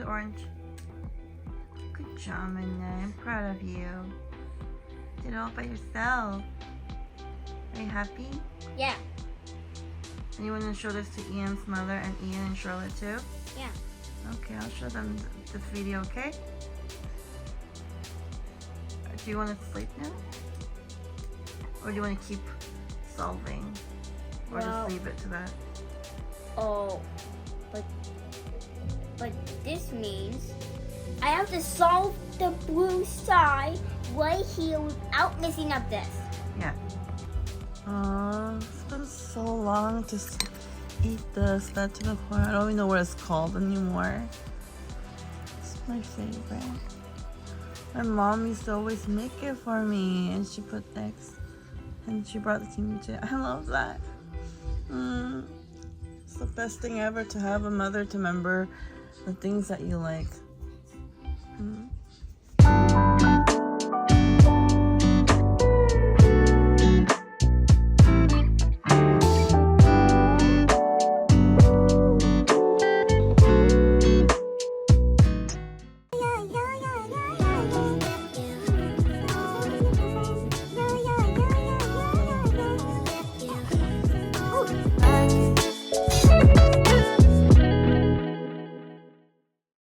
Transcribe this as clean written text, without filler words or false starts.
orange? Good job, Minna. I'm proud of you. Did it all by yourself. Are you happy? Yeah. And you want to show this to Ian's mother and Ian and Charlotte too? Yeah. Okay, I'll show them this video, okay? Do you want to sleep now? Or do you want to keep solving? Or just leave it to that? Oh, but this means I have to solve the blue side right here without messing up this. Yeah. Oh, it's been so long to eat this. That to the point I don't even know what it's called anymore. It's my favorite. My mom used to always make it for me, and she put eggs, and she brought it to me too. I love that. It's the best thing ever to have a mother to remember the things that you like.